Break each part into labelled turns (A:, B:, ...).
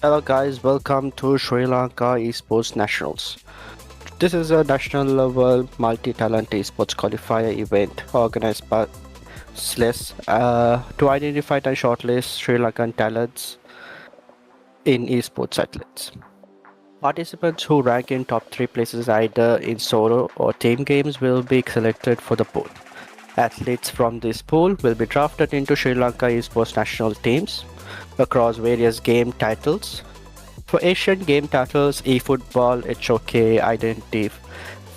A: Hello guys, welcome to Sri Lanka Esports Nationals. This is a national level multi-talent esports qualifier event organized by SLES to identify and shortlist Sri Lankan talents in esports athletes. Participants who rank in top 3 places either in solo or team games will be selected for the pool. Athletes from this pool will be drafted into Sri Lanka Esports National teams across various game titles. For Asian game titles, eFootball, HOK, Identity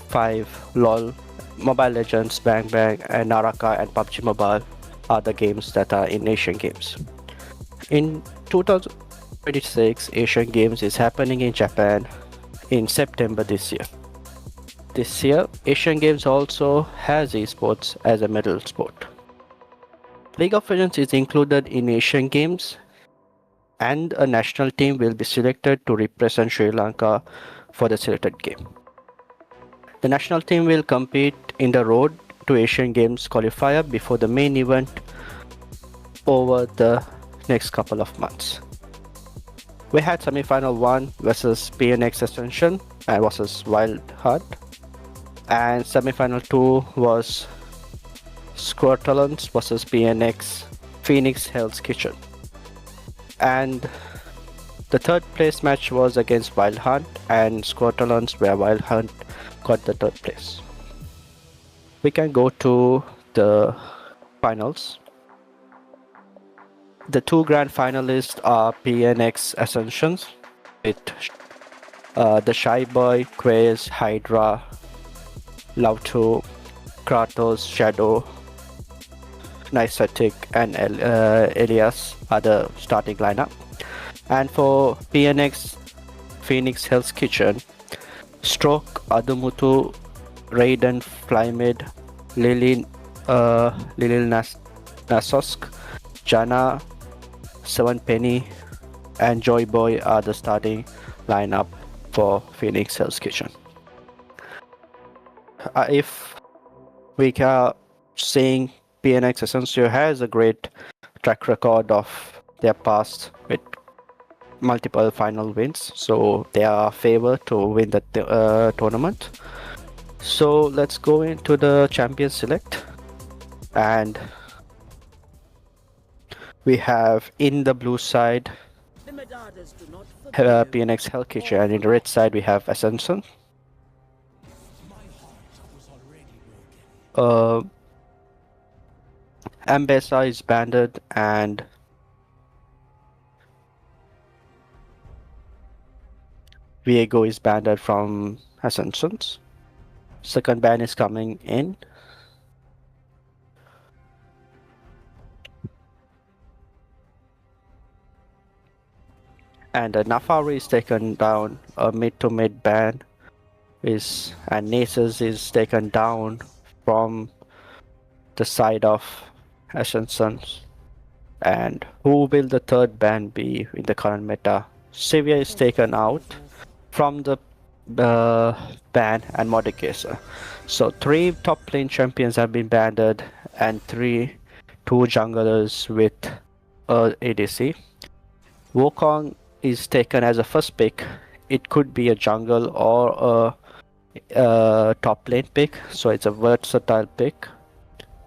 A: 5, LOL, Mobile Legends, Bang Bang, and THARUKA and PUBG Mobile are the games that are in Asian Games. In 2026, Asian Games is happening in Japan in September this year. This year, Asian Games also has esports as a medal sport. League of Legends is included in Asian Games, and a national team will be selected to represent Sri Lanka for the selected game. The national team will compete in the Road to Asian Games qualifier before the main event over the next couple of months. We had semi-final 1 versus PNX ASCENSION and versus Wild Heart, and semi-final 2 was Squirtalons versus PNX Phoenix Hell's Kitchen. And the third place match was against Wild Hunt and Squirtalons, where Wild Hunt got the third place. We can go to the finals. The 2 grand finalists are PNX Ascensions with the Shy Boy, Quaze, HYDRA, LUVTWO, KRATOZ, Shadow, NISHASTIC, and ELIAS are the starting lineup. And for PNX Phoenix Hell's Kitchen, Stroke, ADMUTHU, Raiden, Flymid, Lilin Nasosk, Jana, 7 Penny, and Joy Boy are the starting lineup for Phoenix Hell's Kitchen. If we are saying PNX ASCENSION has a great track record of their past with multiple final wins, so they are favored to win the tournament. So let's go into the champion select, and we have in the blue side PNX Hell Kitchen, and in the red side we have ASCENSION. Ambessa is banned, and Viego is banned from ASCENSIONs. Second ban is coming in. And Nafari is taken down. A mid-to-mid ban is, and Nasus is taken down from the side of ASCENSIONs. And who will the third ban be in the current meta? Sivir is taken out from the ban, and Mordekaiser. So 3 top lane champions have been banned, and 2 junglers with ADC. Wukong is taken as a first pick. It could be a jungle or a top lane pick, so it's a versatile pick.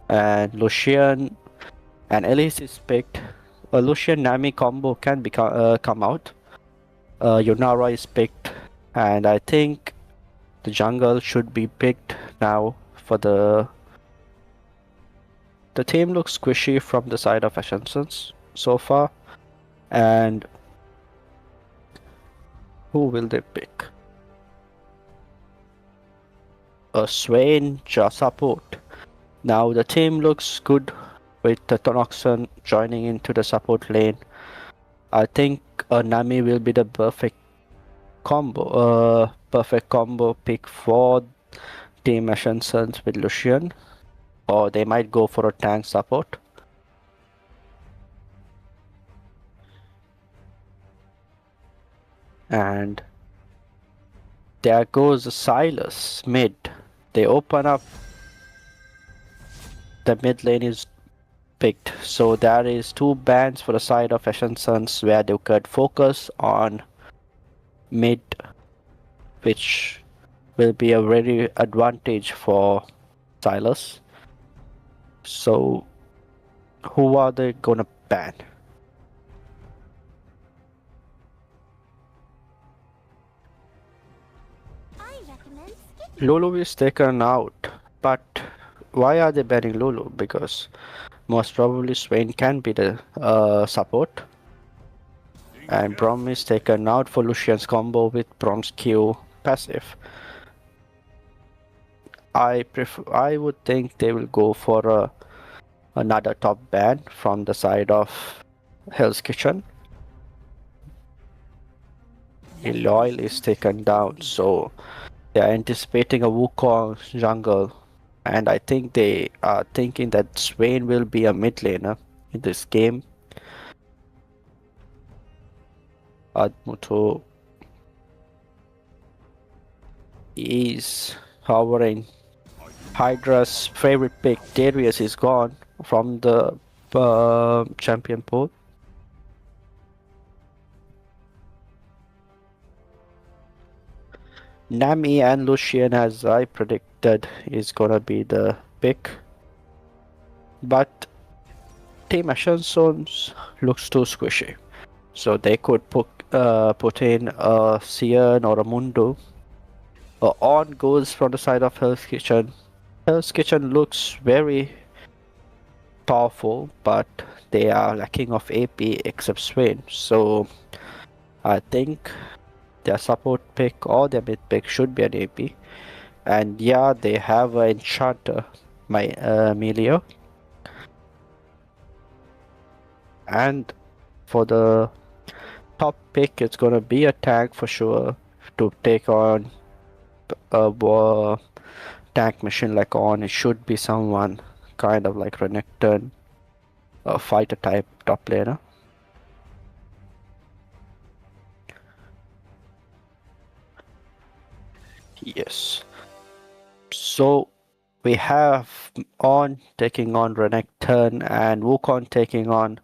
A: And Lucian and Elise is picked. A Lucian Nami combo can come out. Yunara is picked, and I think the jungle should be picked now. For the team looks squishy from the side of ASCENSIONs so far. And who will they pick? A Swain support. Now the team looks good with the Tonoxon joining into the support lane. I think Nami will be the perfect combo pick for Team ASCENSIONs with Lucian, or they might go for a tank support. And there goes Silas mid. They open up. The mid lane is picked. So there is 2 bans for the side of ASHEN where they could focus on mid, which will be a very advantage for Silas. So who are they gonna ban? Lulu is taken out, but why are they banning Lulu? Because most probably Swain can be the support. And Brom is taken out for Lucian's combo with Brom's Q passive. I would think they will go for another top ban from the side of Hell's Kitchen. Eloy is taken down, so they are anticipating a Wukong jungle, and I think they are thinking that Swain will be a mid laner in this game. ADMUTHU is hovering. Hydra's favorite pick, Darius, is gone from the champion pool. Nami and Lucian, as I predicted, is gonna be the pick. But Team ASCENSION looks too squishy. So they could put in a Sion or a Mundu. On goes from the side of Hell's Kitchen. Hell's Kitchen looks very powerful, but they are lacking of AP except Swain. So I think their support pick or their mid pick should be an AP. And yeah, they have an enchanter, Melio. And for the top pick, it's gonna be a tank for sure to take on a tank machine like on. It should be someone kind of like Renekton, a fighter type top laner. Yes. So we have On taking on Renekton and Wukong taking on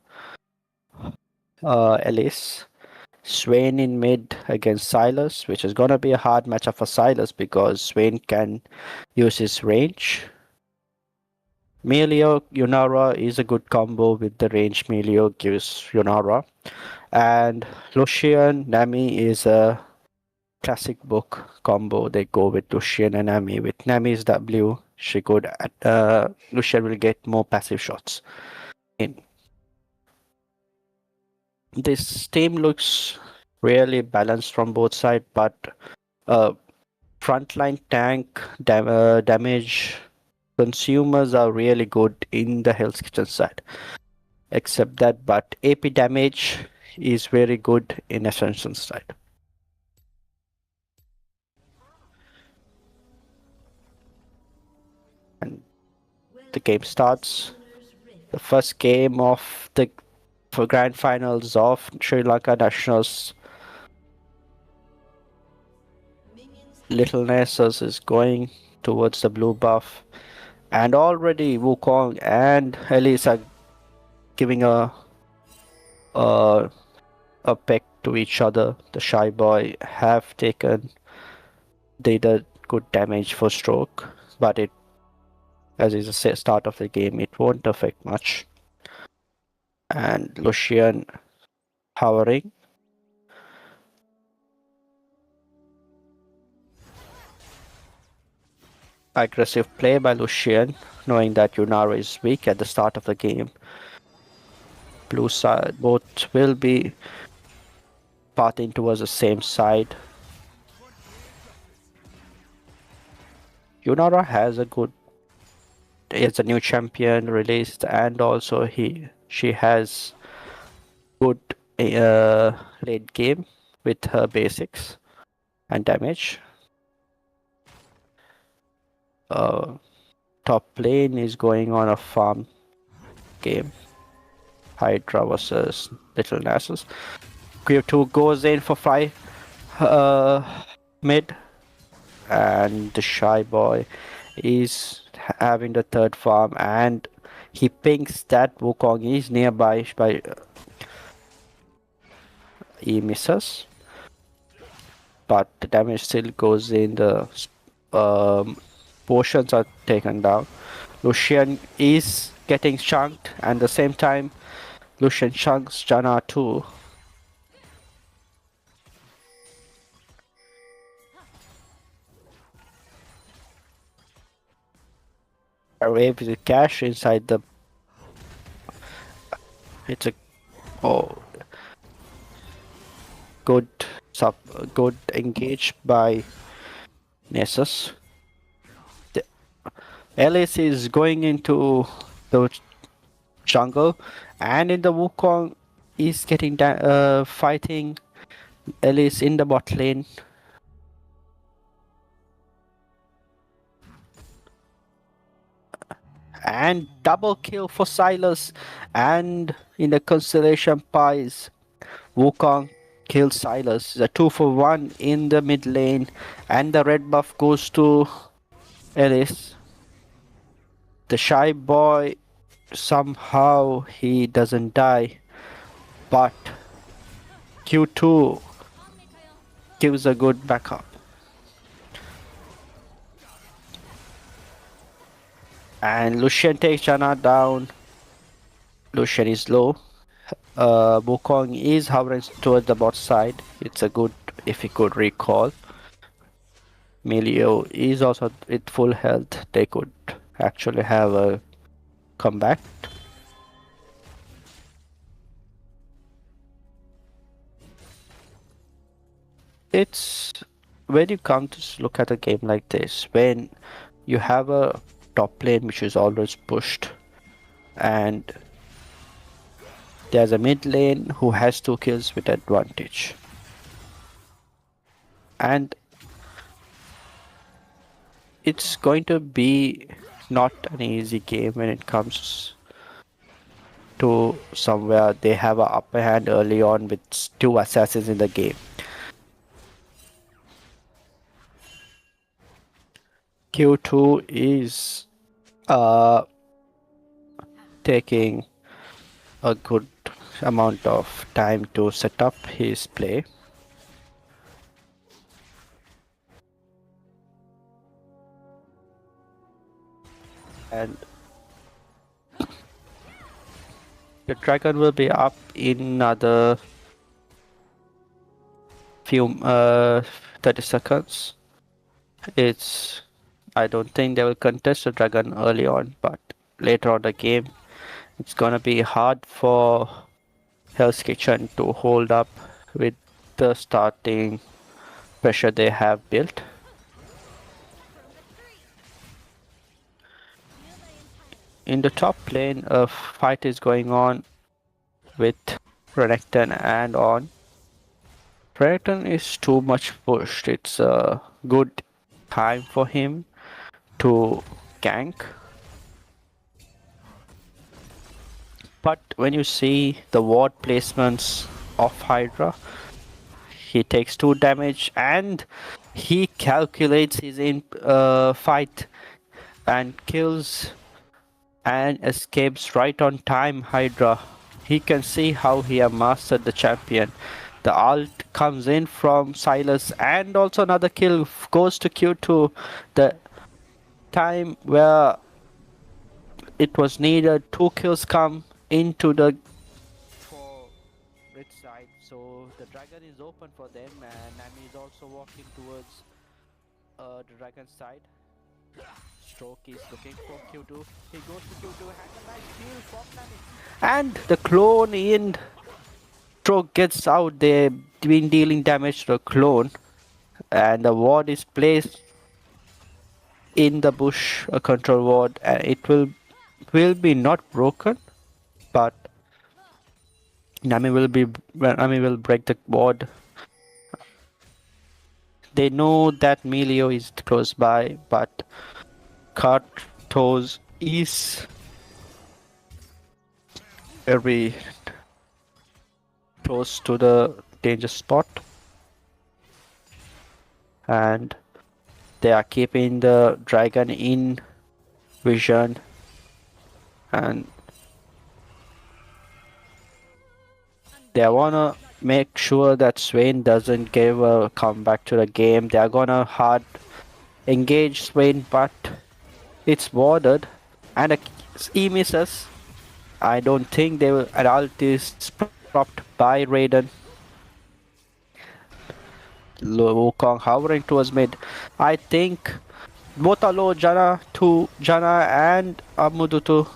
A: ELIAS. Swain in mid against Silas, which is gonna be a hard matchup for Silas because Swain can use his range. Melio Yunara is a good combo with the range Melio gives Yunara. And Lucian Nami is a classic book combo. They go with Lucian and Nami. With Nami's W, she could Lucian will get more passive shots in. This team looks really balanced from both sides, but frontline tank damage consumers are really good in the Hell's Kitchen side. Except that, but AP damage is very good in Ascension side. And the game starts. The first game of the grand finals of Sri Lanka Nationals. Little Nessus is going towards the blue buff, and already Wukong and ELIAS are giving a peck to each other. The Shy Boy have taken did a good damage for stroke, but it, as is the start of the game, it won't affect much. And Lucian hovering. Aggressive play by Lucian, knowing that Yunara is weak at the start of the game. Blue side, both will be pathing towards the same side. Yunara has a good, it's a new champion released, and also she has good late game with her basics and damage. Top lane is going on a farm game. Hydra versus Little Nessus. Q2 goes in for 5. mid, and the shy boy is having the third farm, and he pings that Wukong is nearby, by he misses, but the damage still goes in. The potions are taken down. Lucian is getting chunked, and at the same time Lucian chunks Jana too. Array with the cash inside the. It's a good good engage by Nessus. Elias is going into the jungle, and in the Wukong is getting fighting Elias in the bot lane. And double kill for Silas, and in the Constellation Pies, Wukong kills Silas. The 2-for-1 in the mid lane, and the red buff goes to Elias. The shy boy, somehow he doesn't die, but Q2 gives a good backup. And Lucian takes Jana down. Lucian is low. Wukong is hovering towards the bot side. It's a good if he could recall. Melio is also with full health. They could actually have a comeback. It's when you come to look at a game like this, when you have a top lane which is always pushed, and there's a mid lane who has 2 kills with advantage, and it's going to be not an easy game when it comes to somewhere they have an upper hand early on with 2 assassins in the game. Q2 is taking a good amount of time to set up his play. And the dragon will be up in another few 30 seconds. I don't think they will contest the dragon early on, but later on the game it's gonna be hard for Hell's Kitchen to hold up with the starting pressure they have built. In the top lane, a fight is going on with Renekton and on. Renekton is too much pushed. It's a good time for him to gank. But when you see the ward placements of Hydra, he takes 2 damage and he calculates his fight and kills and escapes right on time Hydra. He can see how he has mastered the champion. The ult comes in from Silas, and also another kill goes to Q2. The time where it was needed, 2 kills come into the for red side, so the dragon is open for them, and Nami is also walking towards the dragon side. Stroke is looking for Q2. He goes to Q2, has a nice kill from Nami, and the clone in Stroke gets out there, been dealing damage to the clone, and the ward is placed in the bush, a control ward, and it will be not broken, but Nami will break the ward. They know that Melio is close by, but KRATOZ is very close to the danger spot. and they are keeping the dragon in vision, and they wanna make sure that Swain doesn't come back to the game. They are gonna hard engage Swain, but it's warded, and he misses. I don't think they will. Adult is propped by Raiden. Wukong hovering towards mid. I think both are low. Jana and ADMUTHU.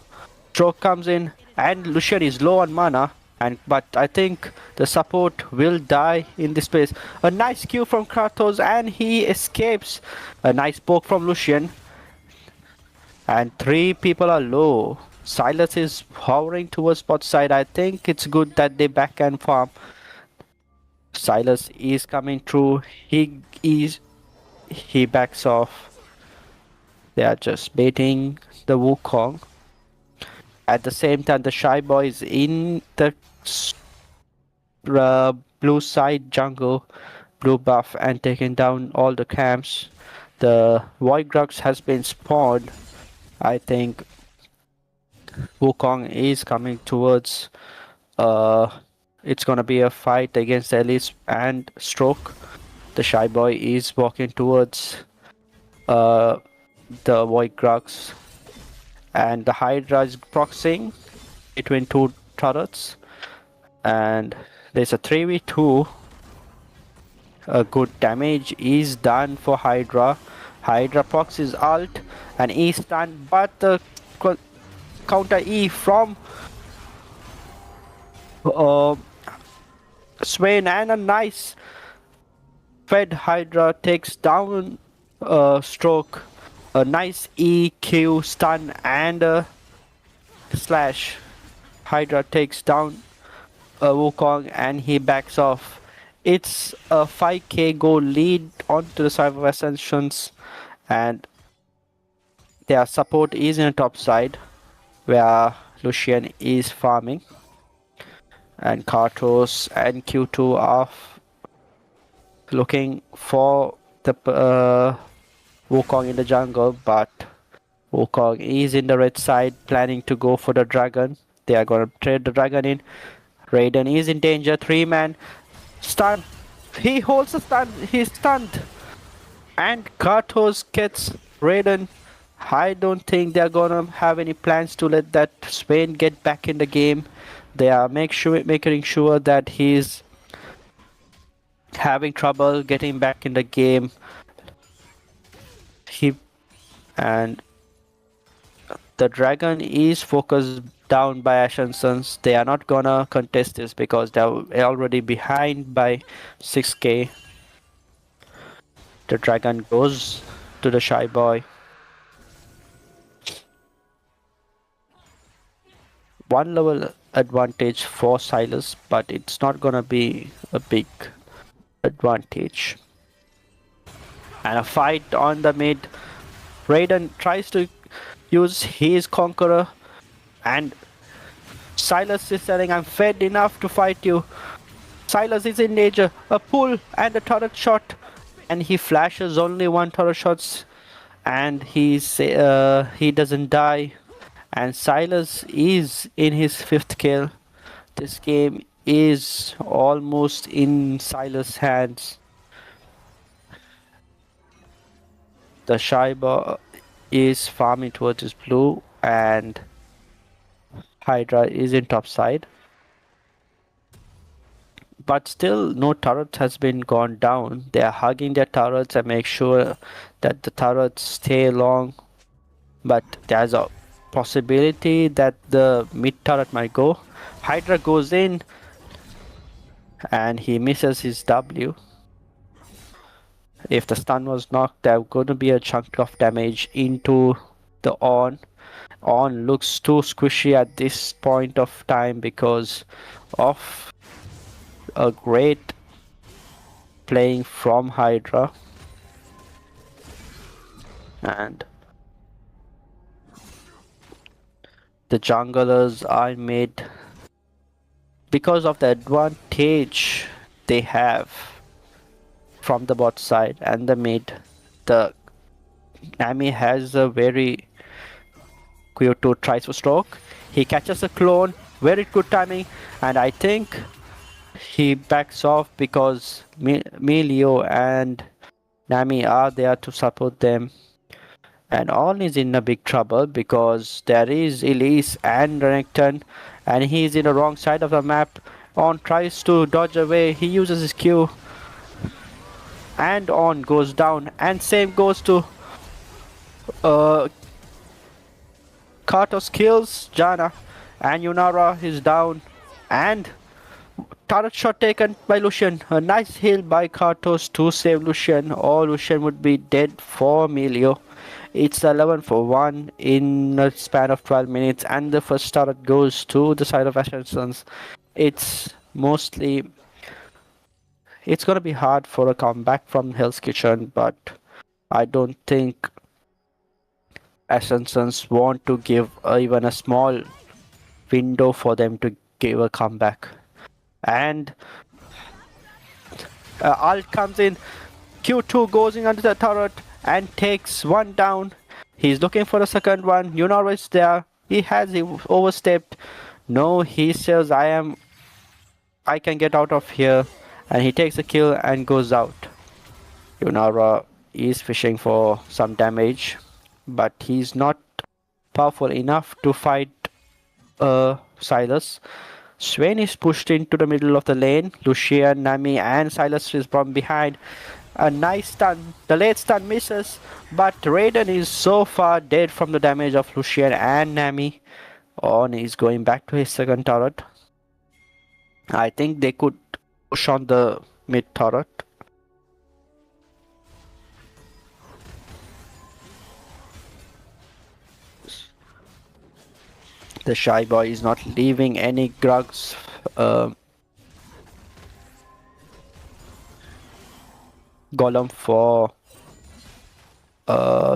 A: Stroke comes in, and Lucian is low on mana. But I think the support will die in this place. A nice Q from KRATOZ, and he escapes. A nice poke from Lucian. And 3 people are low. Silas is hovering towards bot side. I think it's good that they back and farm. Silas is coming through. He backs off. They are just baiting the Wukong. At the same time, the Shy Boy is in the blue side jungle, blue buff, and taking down all the camps. The Void Grux has been spawned. I think Wukong is coming towards. It's gonna be a fight against ELIAS and Stroke. The Shy Boy is walking towards the Void Grux, and the HYDRA is proxying between 2 turrets, and there's a 3v2. A good damage is done for HYDRA. HYDRA proxies ult and E stunned, but the counter E from Swain, and a nice fed HYDRA takes down Stroke. A nice EQ stun and a slash. HYDRA takes down Wukong, and he backs off. It's a 5k goal lead onto the side of Ascensions, and their support is in the top side where Lucian is farming, and KRATOZ and Q2 are looking for the Wukong in the jungle, but Wukong is in the red side planning to go for the dragon. They are gonna trade the dragon in. Raiden is in danger. 3-man stun. He holds the stun. He's stunned. And KRATOZ gets Raiden. I don't think they're gonna have any plans to let that Swain get back in the game. They are making sure that he's having trouble getting back in the game. And the dragon is focused down by ASHEN. They are not gonna contest this because they're already behind by 6k. The dragon goes to the Shy Boy. 1 level advantage for Silas, but it's not gonna be a big advantage. And a fight on the mid. Raiden tries to use his Conqueror, and Silas is saying, I'm fed enough to fight you. Silas is in danger. A pull and a turret shot, and he flashes only 1 turret shots, and he doesn't die. And Silas is in his 5th kill. This game is almost in Silas' hands. The Shy Boy is farming towards his blue, and HYDRA is in top side. But still, no turret has been gone down. They are hugging their turrets and make sure that the turrets stay long. But there's a possibility that the mid turret might go. HYDRA goes in, and he misses his W. If the stun was knocked, there's going to be a chunk of damage into the On. On looks too squishy at this point of time because of a great playing from HYDRA. And the junglers are made because of the advantage they have. from the bot side and the mid. The Nami has a very Q2 tries for stroke. He catches a clone, very good timing, and I think he backs off because Leo and Nami are there to support them. And all is in a big trouble because there is Elise and Renekton, and he is in the wrong side of the map. On tries to dodge away, he uses his Q, and on goes down, and same goes to KRATOZ kills Jana, and Yunara is down, and turret shot taken by Lucian. A nice heal by KRATOZ to save Lucian, or Lucian would be dead for Emilio. It's 11 for 1 in a span of 12 minutes, and the first turret goes to the side of ASHEN. It's gonna be hard for a comeback from Hell's Kitchen, but I don't think ASCENSION want to give even a small window for them to give a comeback. And Alt comes in, Q2 goes in under the turret and takes one down. He's looking for a second one. Yunara is there. He has overstepped. No, he says I can get out of here, and he takes a kill and goes out. Yunara is fishing for some damage, but he's not powerful enough to fight Silas. Swain is pushed into the middle of the lane. Lucian, Nami, and Silas is from behind. A nice stun. The late stun misses, but Raiden is so far dead from the damage of Lucian and Nami. On is going back to his second turret. I think they could push on the mid turret. The Shy Boy is not leaving any Grugs. Golem for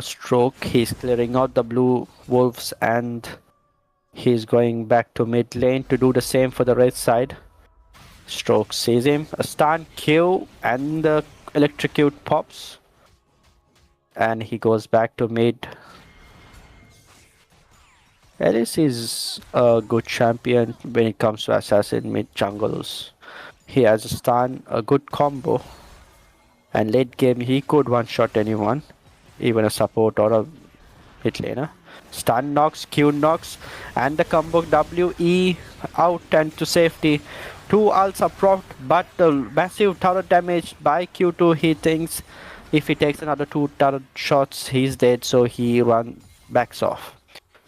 A: stroke. He's clearing out the blue wolves, and he's going back to mid lane to do the same for the red side. Stroke sees him, a stun, Q, and the electrocute pops, and he goes back to mid. ELIAS is a good champion when it comes to assassin mid jungles. He has a stun, a good combo, and late game he could one-shot anyone, even a support or a mid laner. Stun knocks, Q knocks, and the combo WE out and to safety. Two ults are propped, but the massive turret damage by Q2. He thinks if he takes another 2 turret shots, he's dead, so he backs off.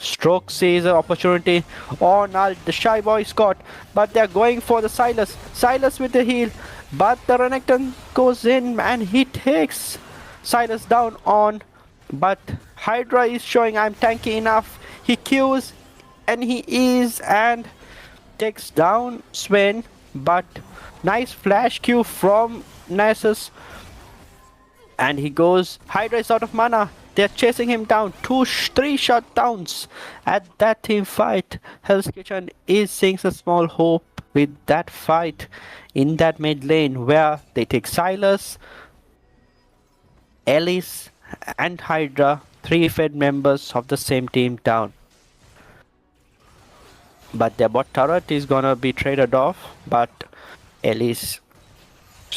A: Stroke sees an opportunity on ult. The Shy Boy is caught, but they're going for the Silas. Silas with the heal, but the Renekton goes in and he takes Silas down on. But HYDRA is showing I'm tanky enough. He Qs and he is and takes down Swain. But nice flash Q from Nasus, and he goes. HYDRA is out of mana. They're chasing him down. 3 shutdowns at that team fight. Hell's Kitchen is seeing a small hope with that fight in that mid lane, where they take Silas, ELIAS, and HYDRA, 3 fed members of the same team, down. But their bot turret is gonna be traded off, but ELIAS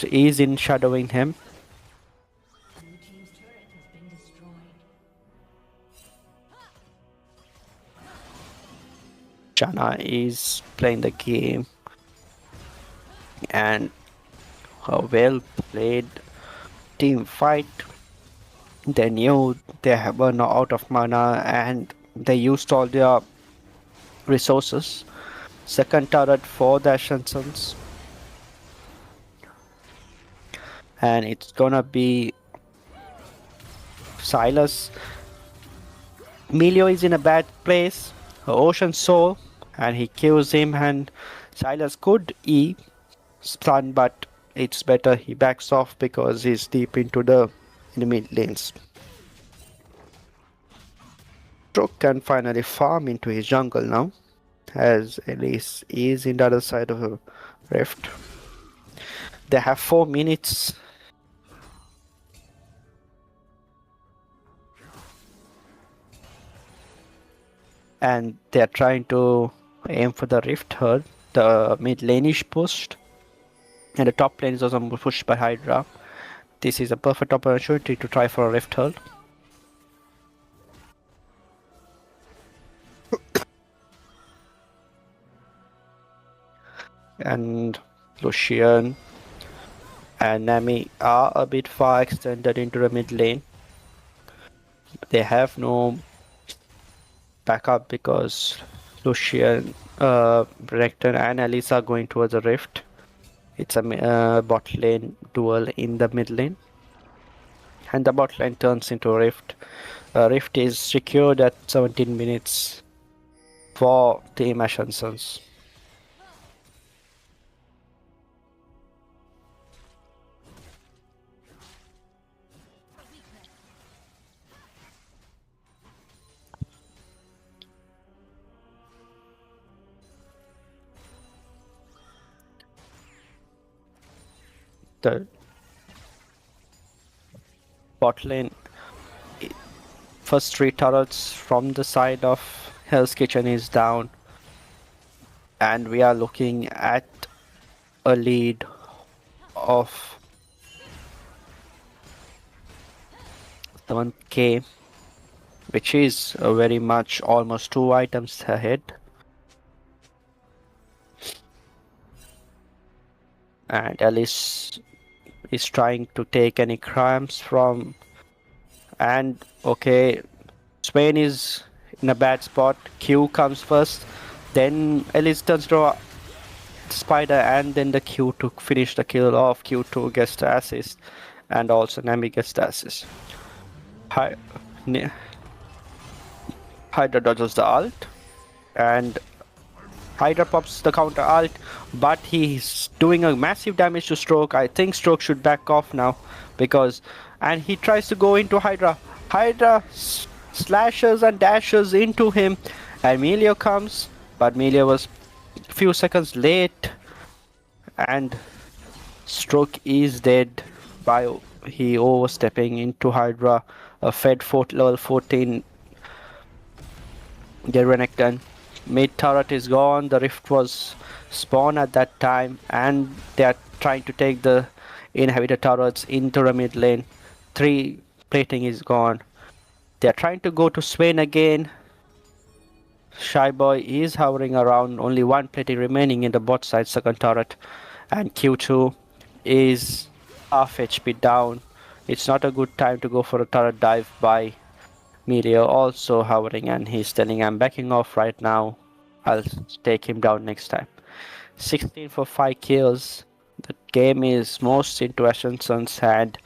A: is in shadowing him. Jana is playing the game, and a well played team fight. They knew they were not out of mana and they used all their resources. Second turret for the ASHEN, and it's gonna be Silas. Emilio is in a bad place. Ocean Soul, and he kills him, and Silas could stun, but it's better he backs off because he's deep into the enemy lanes. Stroke can finally farm into his jungle now, as ELIAS is in the other side of the rift. They have 4 minutes and they are trying to aim for the Rift Herd. The mid lane is pushed, and the top lane is also pushed by Hydra. This is a perfect opportunity to try for a Rift Herd. And Lucian and Nami are a bit far extended into the mid lane. They have no backup because Lucian, Renekton and Elise are going towards the Rift. It's a bot lane duel in the mid lane. And the bot lane turns into a Rift. Rift is secured at 17 minutes for Team ASHEN. The bot lane, first 3 turrets from the side of Hell's Kitchen is down, and we are looking at a lead of 7k, which is very much almost 2 items ahead. And Alice is trying to take any cramps from, and okay, Swain is in a bad spot. Q comes first, then Alice turns to a Spider, and then the Q to finish the kill off. Q2 gets the assist, and also Nami gets the assist. Hydra dodges the ult, and Hydra pops the counter ult, but he's doing a massive damage to Stroke. I think Stroke should back off now because, and he tries to go into Hydra. Hydra slashes and dashes into him, and Melio comes, but Melio was a few seconds late, and Stroke is dead by he overstepping into Hydra. A Fed level 14 Renekton. Mid turret is gone. The Rift was spawned at that time, and they are trying to take the inhibitor turrets into the mid lane. 3 plating is gone. They are trying to go to Swain again. Shy Boy is hovering around. Only 1 plating remaining in the bot side second turret, and Q2 is half HP down. It's not a good time to go for a turret dive by Melio, also hovering, and he's telling I'm backing off right now. I'll take him down next time. 16 for 5 kills. The game is most into ASCENSION's hand.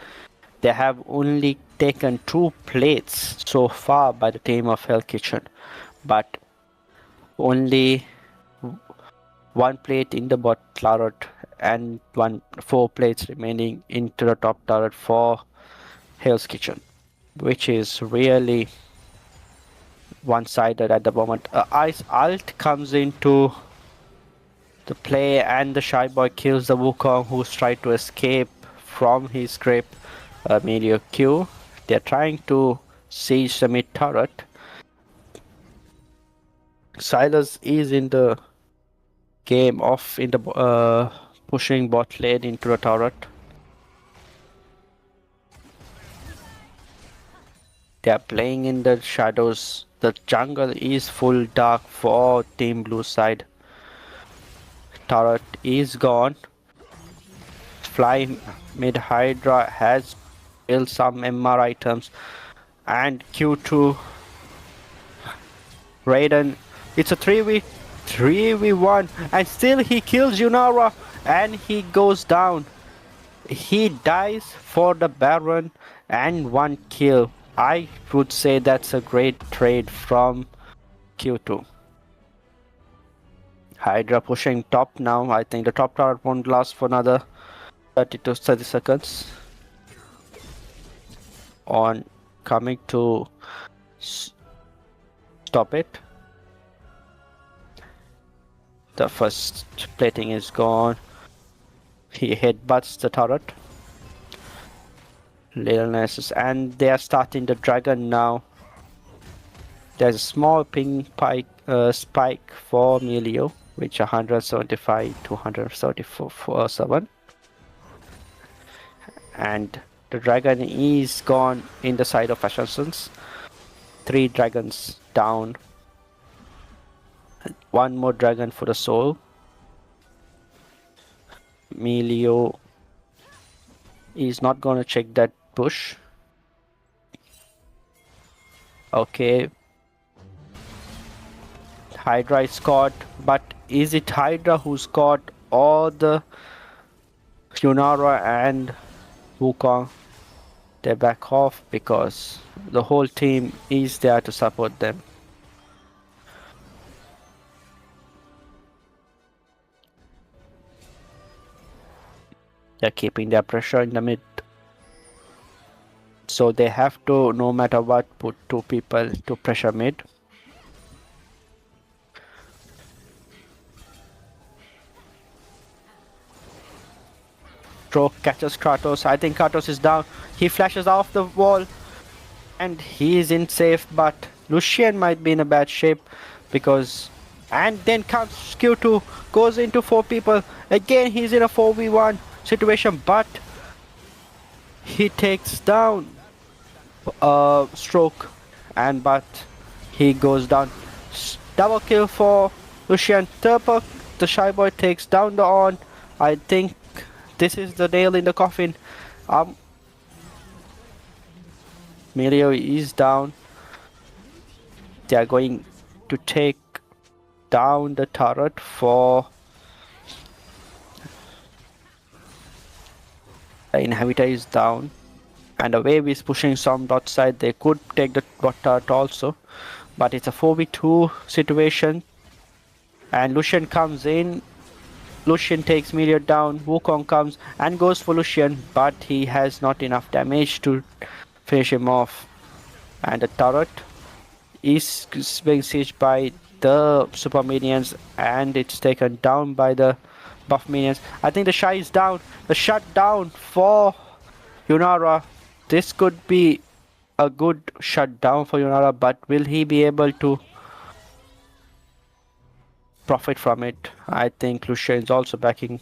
A: They have only taken 2 plates so far by the team of Hell Kitchen, but only 1 plate in the bot turret and 4 plates remaining into the top turret for Hell's Kitchen, which is really one-sided at the moment. Ice ult comes into the play, and the Shy Boy kills the Wukong who's tried to escape from his grip. Melio Q. They're trying to siege the mid turret. Silas is in the game off in the pushing bot lane into the turret. They are playing in the shadows. The jungle is full dark for Team Blue side. Turret is gone. Fly mid Hydra has built some MR items, and Q2 Raiden. It's a 3v1, and still he kills Yunara, and he goes down. He dies for the Baron and 1 kill. I would say that's a great trade from Q2. Hydra pushing top now. I think the top tower won't last for another 30 to 30 seconds. On coming to stop it. The first plating is gone. He headbutts the turret. Little Nessus, and they are starting the dragon now. There's a small ping spike for Melio, which 175 to 174.7, and the dragon is gone in the side of Ascensions. 3 dragons down. 1 more dragon for the soul. Melio is not gonna check that bush. Okay. Hydra is caught, but is it Hydra who's caught, or the Yunara and Wukong? They back off because the whole team is there to support them. They're keeping their pressure in the mid. So they have to, no matter what, put 2 people to pressure mid. Stroke catches KRATOZ. I think KRATOZ is down. He flashes off the wall and he is in safe, but Lucian might be in a bad shape because... And then comes Q2, goes into 4 people. Again, he's in a 4v1 situation, but he takes down Stroke, and but he goes down. Double kill for Lucian. Turper, the shy boy, takes down the on. I think this is the nail in the coffin. Melio is down. They are going to take down the turret for the inhibitor is down, and the wave is pushing some dot side. They could take the bot turret also, but it's a 4v2 situation, and Lucian comes in. Lucian takes Melio down. Wukong comes and goes for Lucian, but he has not enough damage to finish him off, and the turret is being sieged by the super minions, and it's taken down by the buff minions. I think the Shy is down. The shutdown for Yunara. This could be a good shutdown for Yunara, but will he be able to profit from it? I think Lucian is also backing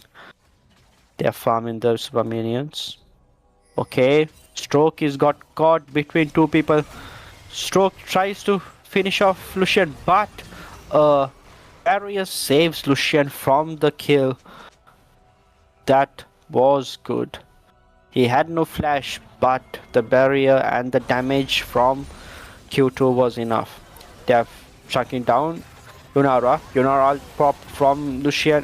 A: their farm in the super minions. Okay, Stroke is got caught between 2 people. Stroke tries to finish off Lucian, but barrier saves Lucian from the kill. That was good. He had no flash, but the barrier and the damage from Q2 was enough. They are chunking down Yunara. Yunara pop from Lucian,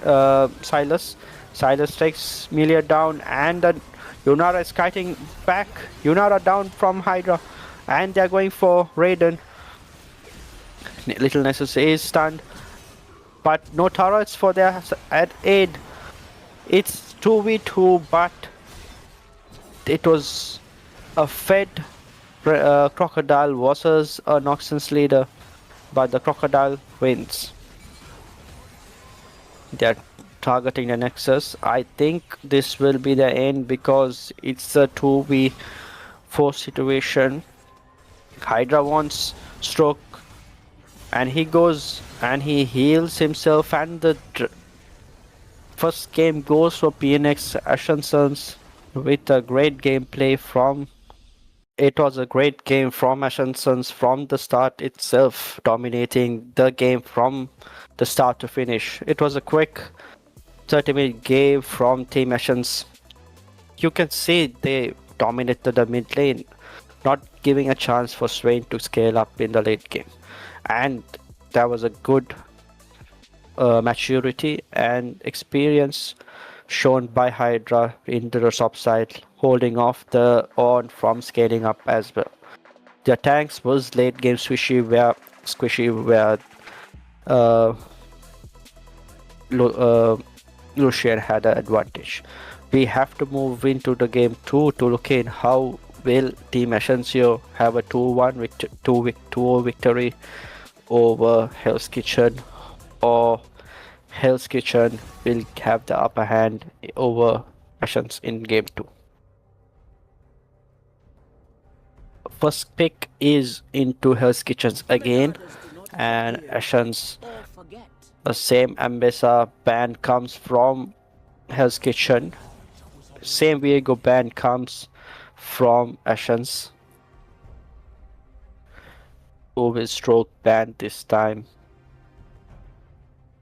A: Silas. Silas takes Melio down, and Yunara is kiting back. Yunara down from Hydra, and they are going for Raiden. Little Nessus is stunned, but no turrets for their aid. It's 2v2, but it was a fed crocodile versus a Noxus leader, but the crocodile wins. They're targeting the Nexus. I think this will be the end because it's a 2v4 situation. Hydra wants Stroke, and he goes and he heals himself, and the first game goes for PNX Ascensions with a great gameplay from... It was a great game from Ascensions from the start itself, dominating the game from the start to finish. It was a quick 30-minute game from Team Ascens. You can see they dominated the mid lane, not giving a chance for Swain to scale up in the late game. And there was a good maturity and experience shown by Hydra into the top side, holding off the on from scaling up as well. Their tanks was late game squishy where Lucian had an advantage. We have to move into the game 2 to look in how will Team Ascensio have a 2-0 victory over Hell's Kitchen, or Hell's Kitchen will have the upper hand over Ascens in game 2. First pick is into Hell's Kitchens again, and ASHEN's the same Ambessa band comes from Hell's Kitchen. Same Viego band comes from ASHEN's. Who will stroke band this time?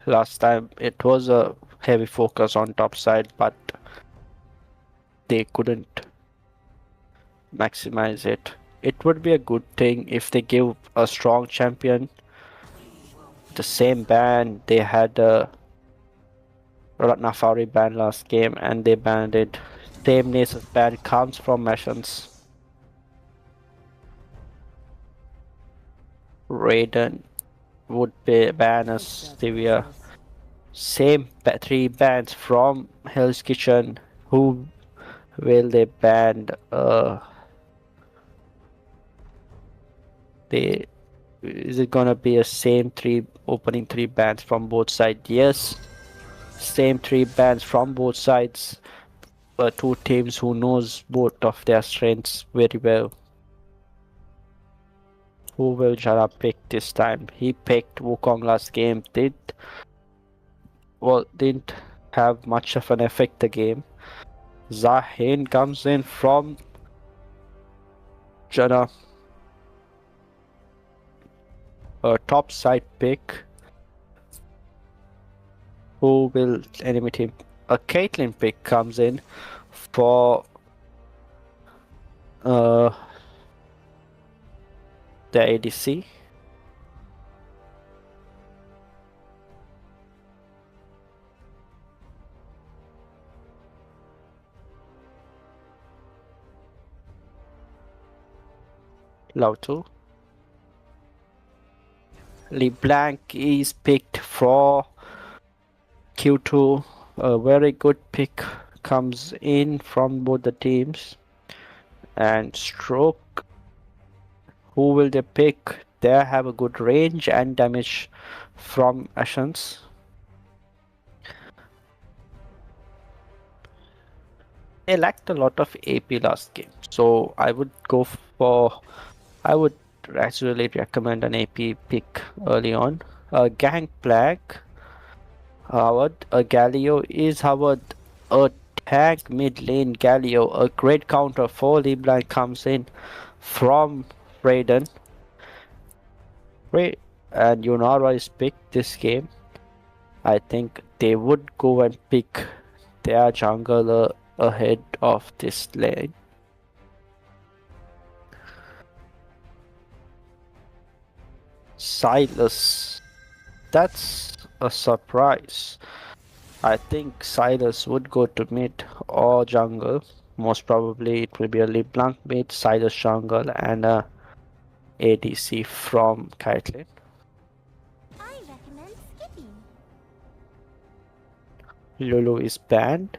A: Last time it was a heavy focus on top side, but they couldn't maximize it. It would be a good thing if they give a strong champion. The same band, they had a Nafari band last game and they banned it. Same Nasus band comes from Mashans. Raiden would ban a Severe. Same 3 bands from Hell's Kitchen. Who will they ban? Is it gonna be a same opening 3 bands from both sides? Yes, same 3 bands from both sides. 2 teams who knows both of their strengths very well. Who will Jara pick this time? He picked Wukong last game. Didn't have much of an effect the game. Zahin comes in from Jana. A top side pick. Who will enemy team? A Caitlyn pick comes in for the ADC. LUVTWO. LeBlanc is picked for Q2. A very good pick comes in from both the teams. And Stroke, who will they pick? They have a good range and damage from ASHEN's. They lacked a lot of AP last game, so I would actually recommend an AP pick early on. Gangplank, Howard, Galio is Howard, a tank mid lane Galio, a great counter for LeBlanc comes in from Raiden. And Yunara is picked this game. I think they would go and pick their jungler ahead of this lane. Silas, that's a surprise. I think Silas would go to mid or jungle. Most probably it will be a LeBlanc mid, Silas jungle, and a ADC from Caitlyn.
B: I recommend skipping.
A: Lulu is banned.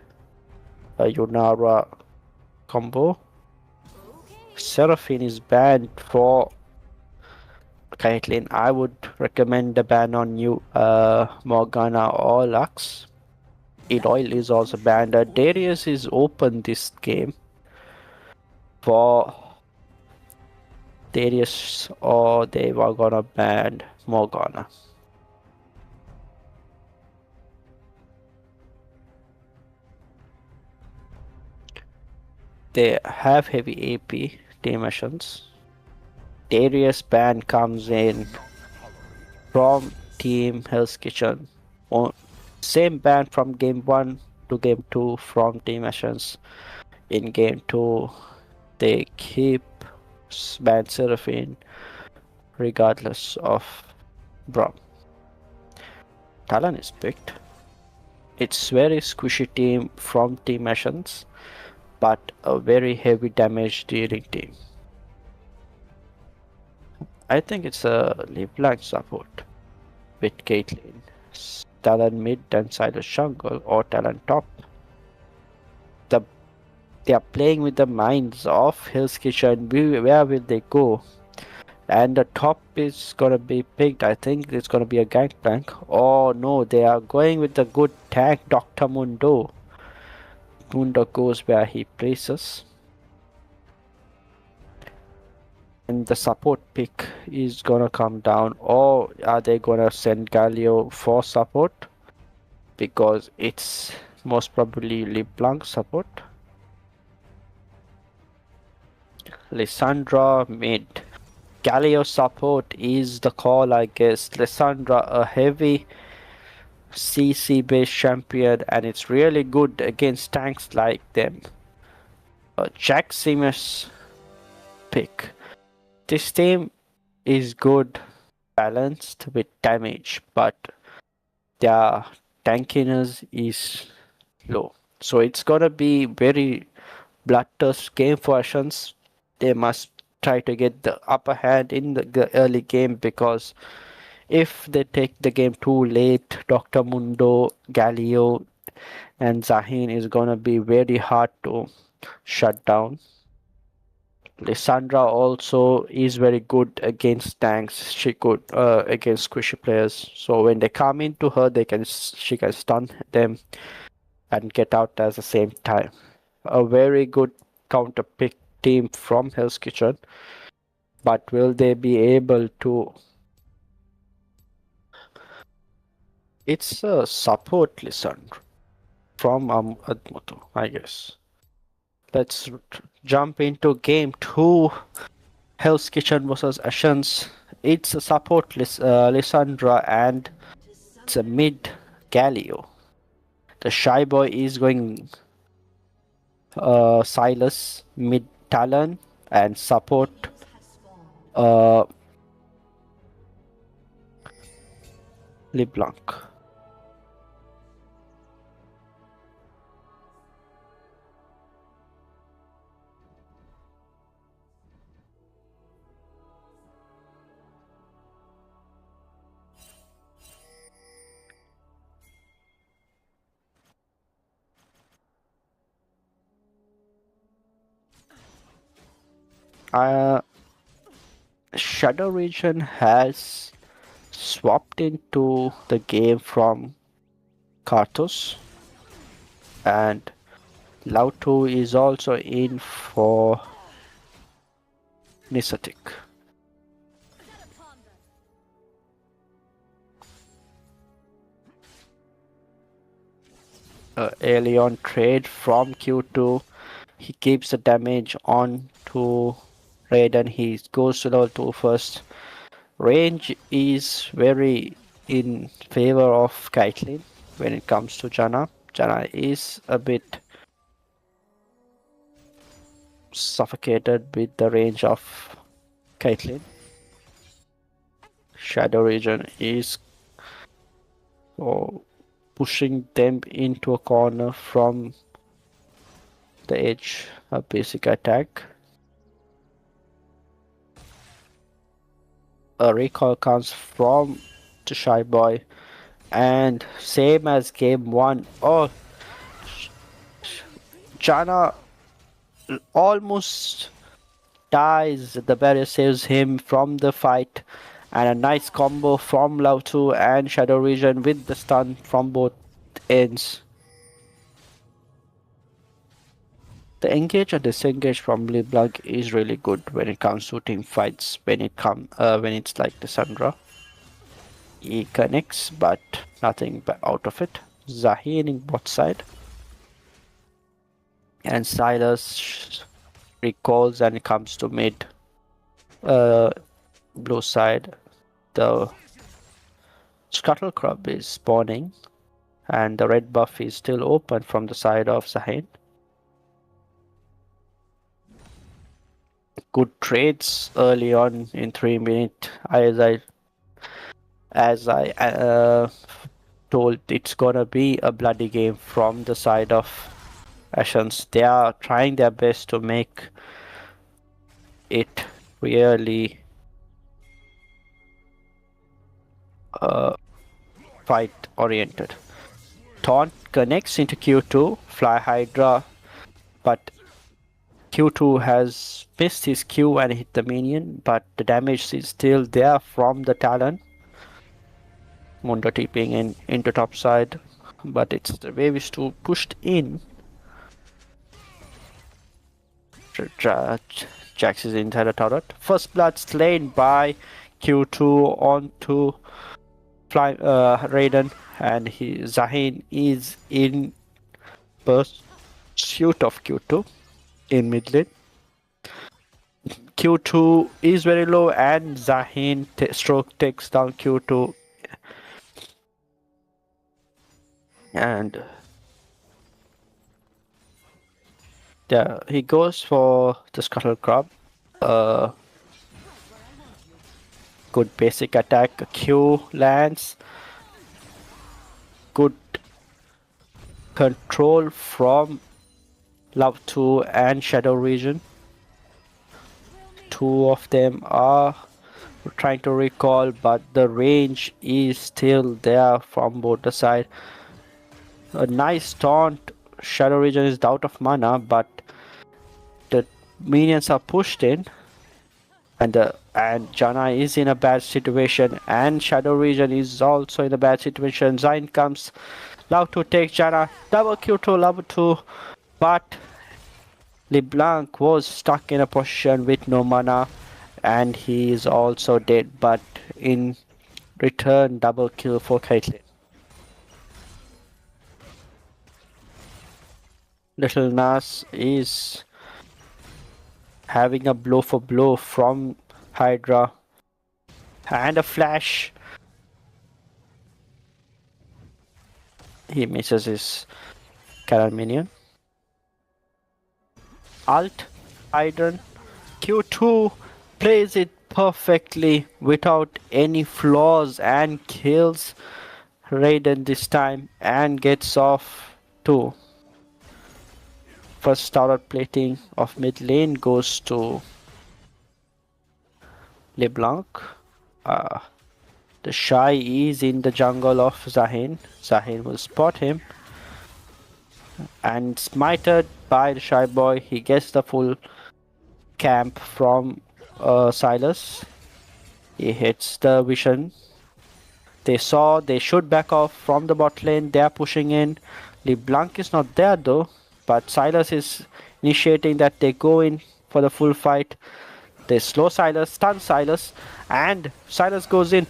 A: A Yunara combo.
B: Okay.
A: Seraphine is banned for Caitlyn. I would recommend the ban on you, Morgana or Lux. Edoyle is also banned. Darius is open this game for Darius, or they were gonna ban Morgana. They have heavy AP team missions. Darius ban comes in from Team Hell's Kitchen. Same ban from game 1 to game 2 from Team Ashes. In game 2, they keep ban Seraphine regardless of Braum. Talon is picked. It's very squishy team from Team Ashes, but a very heavy damage dealing team. I think it's a LeBlanc support with Caitlyn, Talon mid and Silas jungle, or Talon top. They are playing with the minds of Hell's Kitchen. Where will they go? And the top is gonna be picked. I think it's gonna be a Gangplank. Oh no, they are going with the good tank, Dr. Mundo. Mundo goes where he places. And the support pick is gonna come down, or are they gonna send Galio for support? Because it's most probably LeBlanc support. Lissandra mid. Galio support is the call, I guess. Lissandra, a heavy CC based champion, and it's really good against tanks like them. Jack Simmers pick. This team is good balanced with damage, but their tankiness is low. So it's gonna be very bloodthirst game for ASHENS. They must try to get the upper hand in the early game, because if they take the game too late, Dr. Mundo, Galio, and Zahin is gonna be very hard to shut down. Lissandra also is very good against tanks. She could against squishy players. So when they come into her, she can stun them and get out at the same time. A very good counter pick team from Hell's Kitchen, but will they be able to? It's a support Lissandra from ADMUTHU, I guess. Let's jump into game 2. Hell's Kitchen versus ASHENS. It's a support Lissandra, and it's a mid Galio. The Shy Boy is going Silas, mid Talon, and support LeBlanc. Shadow Region has swapped into the game from KRATOZ, and LUVTWO is also in for NISHASTIC. Alien trade from Q2. He keeps the damage on to Raiden. He goes to level 2 first. Range is very in favor of Caitlyn when it comes to Janna. Janna is a bit suffocated with the range of Caitlyn. Shadow Region is pushing them into a corner from the edge. A basic attack. A recall comes from the Shy Boy, and same as game 1. Oh, Janna almost dies. The barrier saves him from the fight, and a nice combo from LUVTWO and Shadow Region with the stun from both ends. The engage and disengage from LeBlanc is really good when it comes to team fights. When it's like the Sandra, he connects, but nothing out of it. Zahin in bot side, and Silas recalls and comes to mid blue side. The Scuttle Crab is spawning, and the red buff is still open from the side of Zahin. Good trades early on in 3 minutes. As I told, it's gonna be a bloody game from the side of ASHENS. They are trying their best to make it really fight oriented. Taunt connects into Q2, fly Hydra, but Q2 has missed his Q and hit the minion, but the damage is still there from the Talon. Mundo TPing into top side, but it's the wave is too pushed in. Jax is inside the turret. First blood slain by Q2 onto Raiden, and Zahin is in pursuit of Q2 in mid lane. Q2 is very low, and Zahin stroke takes down Q2, and he goes for the Scuttle Crab. Good basic attack. Q lands. Good control from LUVTWO and Shadow Region. Two of them are trying to recall, but the range is still there from both the side. A nice taunt. Shadow Region is out of mana, but the minions are pushed in, and Jana is in a bad situation, and Shadow Region is also in a bad situation. Zain comes. LUVTWO takes Jana. Double Q to LUVTWO, but LeBlanc was stuck in a position with no mana, and he is also dead, but in return double kill for Caitlyn. Little Nas is having a blow for blow from HYDRA, and a flash. He misses his cannon minion. Alt, HYDRA, Q2 plays it perfectly without any flaws and kills Raiden this time and gets off too. First tower plating of mid lane goes to LeBlanc. The Shy is in the jungle of Zahin. Zahin will spot him, and smited by the Shy Boy. He gets the full camp from Silas. He hits the vision. They should back off from the bot lane. They are pushing in. LeBlanc is not there though, but Silas is initiating that they go in for the full fight. They slow Silas, stun Silas, and Silas goes in.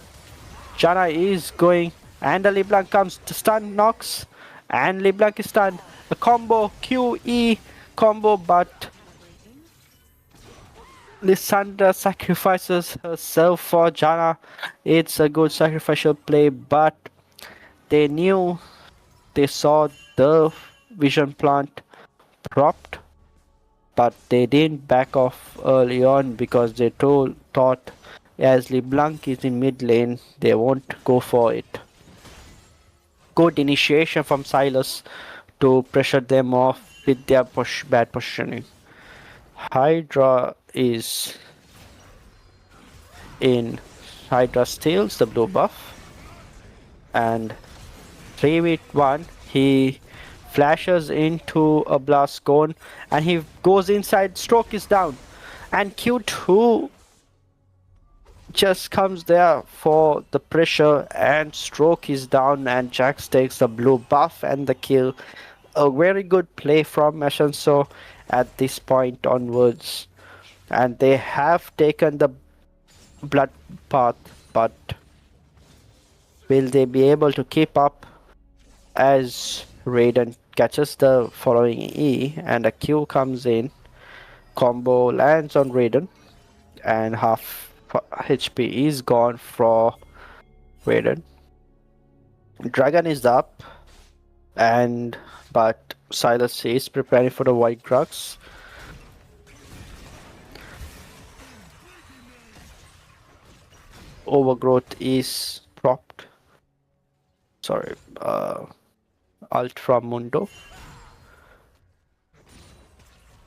A: Jana is going, and the LeBlanc comes to stun, knocks, and LeBlanc is stunned. The combo, QE combo, but Lissandra sacrifices herself for Jana. It's a good sacrificial play, but they saw the vision plant propped, but they didn't back off early on because they thought as LeBlanc is in mid lane, they won't go for it. Good initiation from Silas to pressure them off with their bad positioning. HYDRA is in. HYDRA steals the blue buff, and 3v1 he flashes into a blast cone, and he goes inside. Stroke is down, and Q2 just comes there for the pressure, and Stroke is down, and Jax takes the blue buff and the kill. A very good play from ASCENSION at this point onwards, and they have taken the blood path, but will they be able to keep up as Raiden catches the following E, and a Q comes in. Combo lands on Raiden, and half HP is gone for Raiden. Dragon is up, but Silas is preparing for the White Crux. Overgrowth is propped. Sorry, ult from Mundo.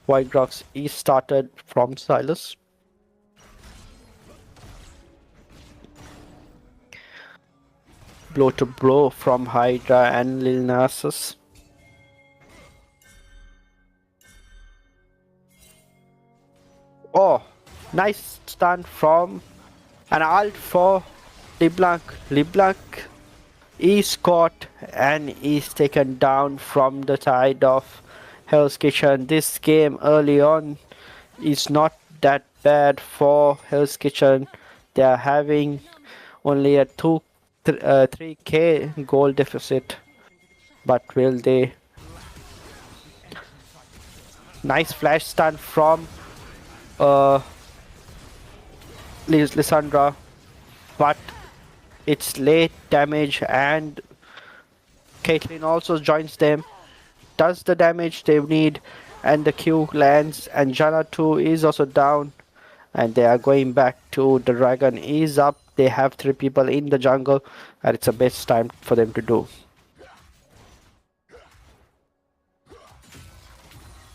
A: White Crux is started from Silas. Blow to blow from HYDRA and Lil Nasus. Oh, nice stun from an ult for LeBlanc. LeBlanc is caught and is taken down from the side of Hell's Kitchen. This game early on, is not that bad for Hell's Kitchen. They are having only a 3k goal deficit, but will they? Nice flash stun from uh, Lissandra, but it's late damage, and Caitlyn also joins them, does the damage they need, and the Q lands, and Jana too is also down, and they are going back to the dragon is up. They have 3 people in the jungle, and it's the best time for them to do.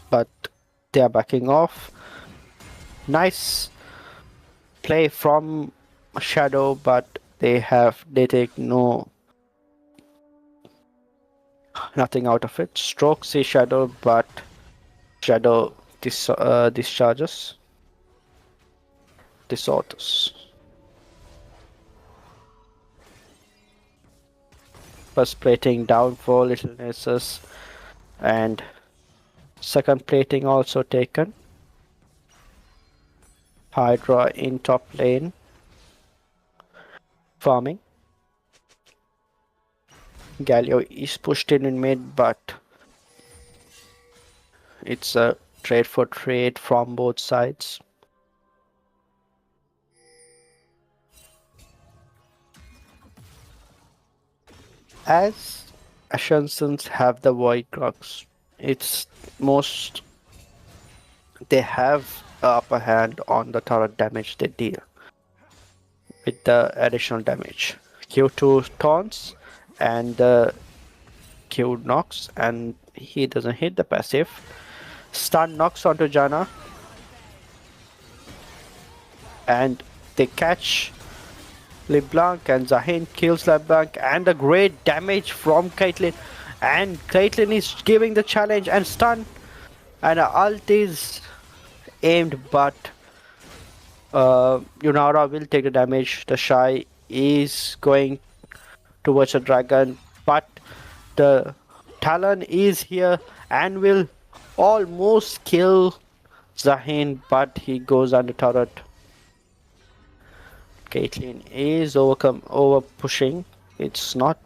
A: But they are backing off. Nice play from Shadow, but they take nothing out of it. Stroke sees Shadow, but Shadow discharges. Disorders. First plating down for Little Nessus, and second plating also taken. Hydra in top lane, farming. Galio is pushed in mid, but it's a trade for trade from both sides. As Ascensions have the Void Crux, it's most they have the upper hand on the turret damage they deal with the additional damage. Q2 taunts and the Q knocks, and he doesn't hit the passive. Stun knocks onto Jana, and they catch LeBlanc, and Zahin kills LeBlanc, and a great damage from Caitlyn, and Caitlyn is giving the challenge and stun, and ult is aimed, but Yunara will take the damage. The Shy is going towards the dragon, but the Talon is here and will almost kill Zahin, but he goes under turret. Caitlyn is over pushing. It's not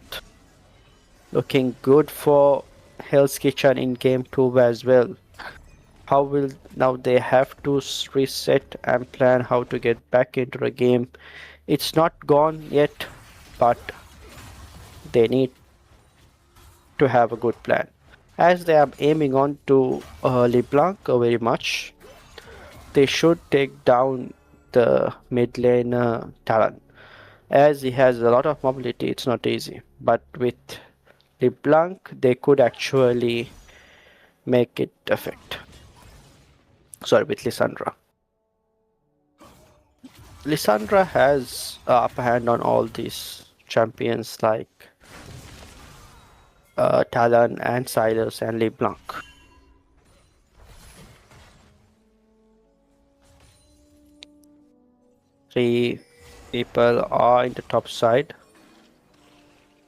A: looking good for Hell's Kitchen in game 2 as well. How will now they have to reset and plan how to get back into the game. It's not gone yet, but they need to have a good plan. As they are aiming on to LeBlanc very much, they should take down the mid lane Talon. As he has a lot of mobility, it's not easy. But with LeBlanc, they could actually make it effect. Sorry, with Lissandra. Lissandra has upper hand on all these champions like Talon and Silas and LeBlanc. 3 people are in the top side.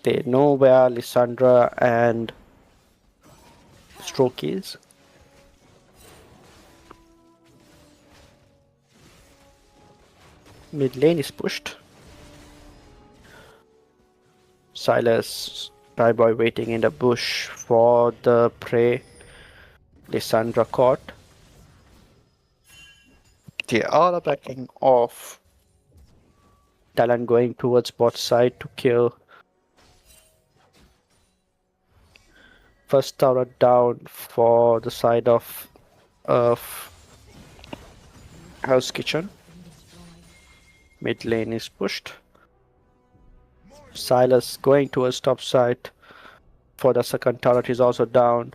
A: They know where Lissandra and Stroke is. Mid lane is pushed. Silas, Boy waiting in the bush for the prey. Lissandra caught. They are backing off. Talon going towards bot side to kill. First tower down for the side of House Kitchen. Mid lane is pushed. Silas going towards top side for the second turret is also down.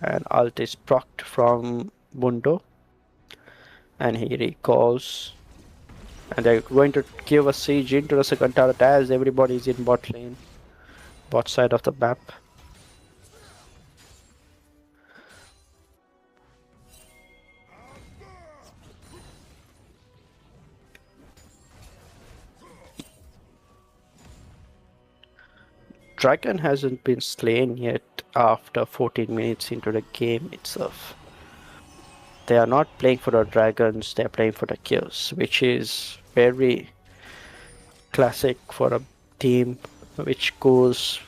A: And ult is procced from Mundo. And he recalls. And they're going to give a siege into the second turret as everybody is in bot lane. Bot side of the map. Dragon hasn't been slain yet. after 14 minutes into the game itself. They are not playing for the dragons, they are playing for the kills, which is very classic for a team which goes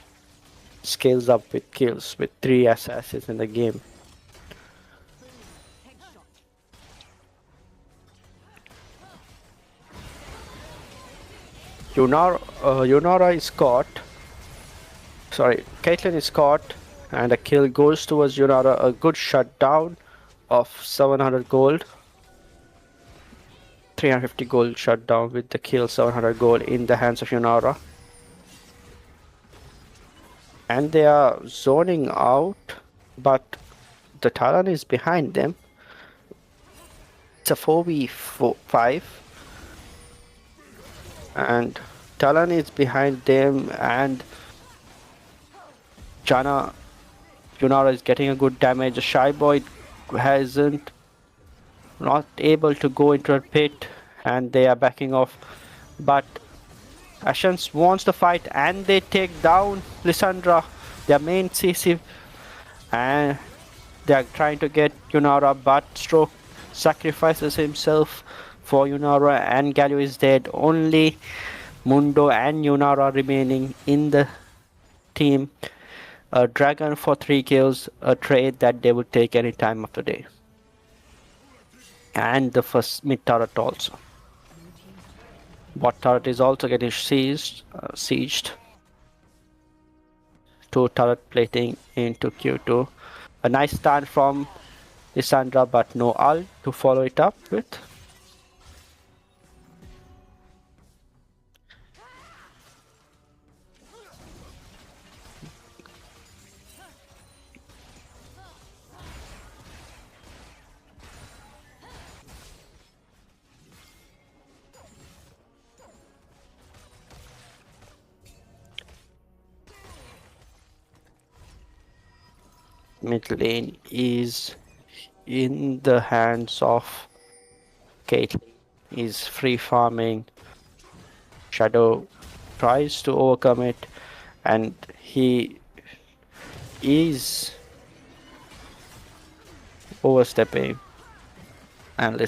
A: scales up with kills with 3 assassins in the game. Yunara is caught. Sorry, Caitlyn is caught, and a kill goes towards Yunara. A good shutdown of 700 gold. 350 gold shutdown with the kill, 700 gold in the hands of Yunara. And they are zoning out, but the Talon is behind them. It's a 4v5. And Talon is behind them, and Yunara is getting a good damage. The Shy Boy hasn't not able to go into a pit, and they are backing off. But ASHEN wants the fight, and they take down Lissandra, their main CC, and they are trying to get Yunara, but Stroke sacrifices himself for Yunara, and Galio is dead. Only Mundo and Yunara remaining in the team. A dragon for 3 kills, a trade that they would take any time of the day. And the first mid turret also. Bot turret is also getting sieged. 2 turret plating into Q2. A nice stun from Lissandra, but no ult to follow it up with. Mid lane is in the hands of Caitlyn. He's free farming. Shadow tries to overcome it, and he is overstepping. And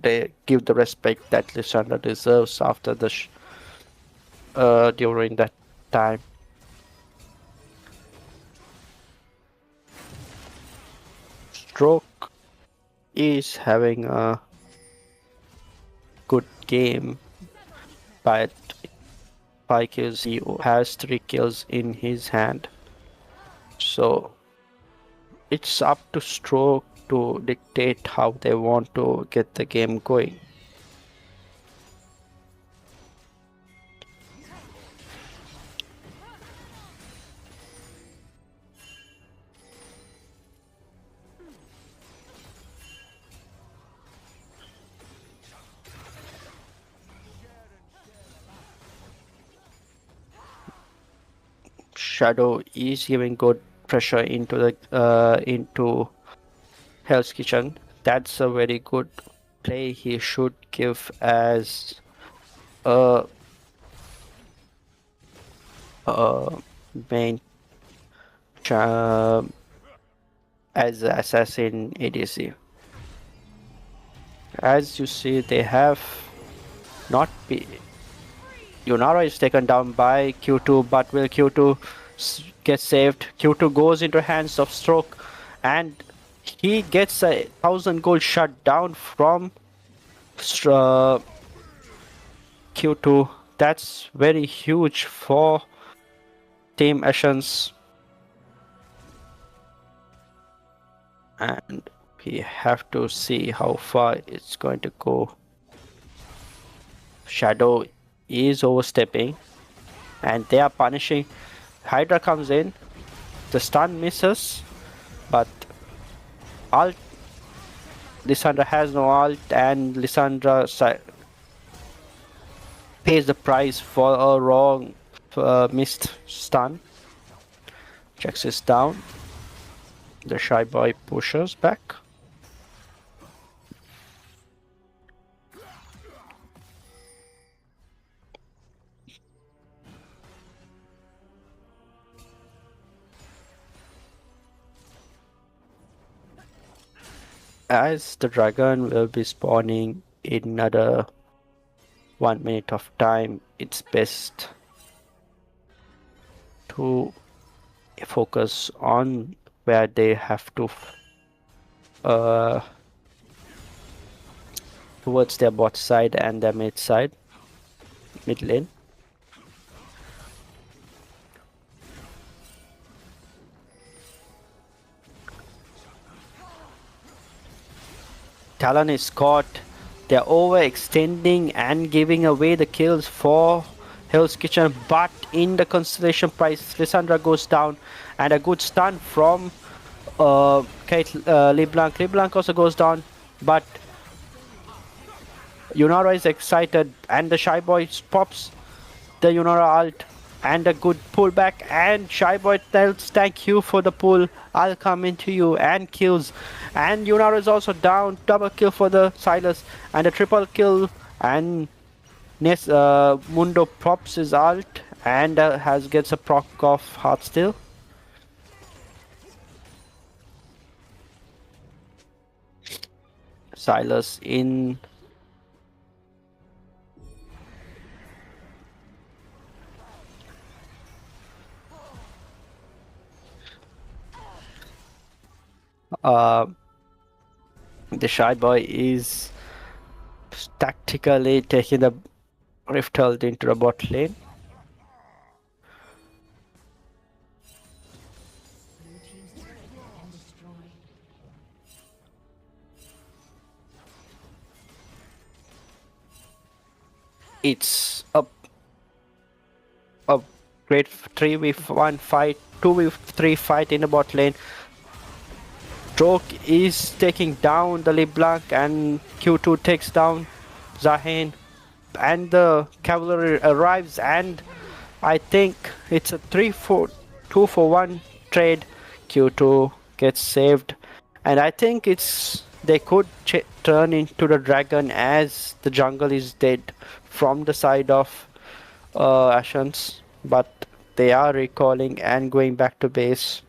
A: they give the respect that Lissandra deserves after the during that time. Stroke is having a good game, but 5 kills. He has 3 kills in his hand, so it's up to Stroke to dictate how they want to get the game going. Shadow is giving good pressure into the into Hell's Kitchen. That's a very good play he should give as a main as assassin ADC. As you see, they have not be. Yunara is taken down by Q2, but will Q2 get saved? Q2 goes into hands of Stroke, and he gets a 1000 gold shut down from Q2. That's very huge for Team ASHEN. And we have to see how far it's going to go. Shadow is overstepping, and they are punishing. HYDRA comes in, the stun misses, but ult. Lissandra has no ult, and Lissandra pays the price for a wrong missed stun. Checks this down. The Shy Boy pushes back. As the dragon will be spawning in another 1 minute of time, it's best to focus on where they have to towards their bot side and their mid side, mid lane. Talon is caught. They're overextending and giving away the kills for Hell's Kitchen, but in the constellation price, Lissandra goes down, and a good stun from LeBlanc. LeBlanc also goes down, but Yunara is excited, and the Shy Boy pops the Yunara ult, and a good pullback, and Shy Boy tells thank you for the pull, I'll come into you, and kills. And Yunara is also down, double kill for the Silas, and a triple kill, and Mundo pops his ult, and gets a proc off Heartsteel. Silas in. The Shy Boy is tactically taking the Rift Ult into the bot lane. It's a great 3v1 fight, 2v3 fight in the bot lane. Stroke is taking down the LeBlanc, and Q2 takes down Zahen, and the cavalry arrives, and I think it's a 2-for-1 trade. Q2 gets saved, and I think they could turn into the dragon as the jungle is dead from the side of ASHEN's, but they are recalling and going back to base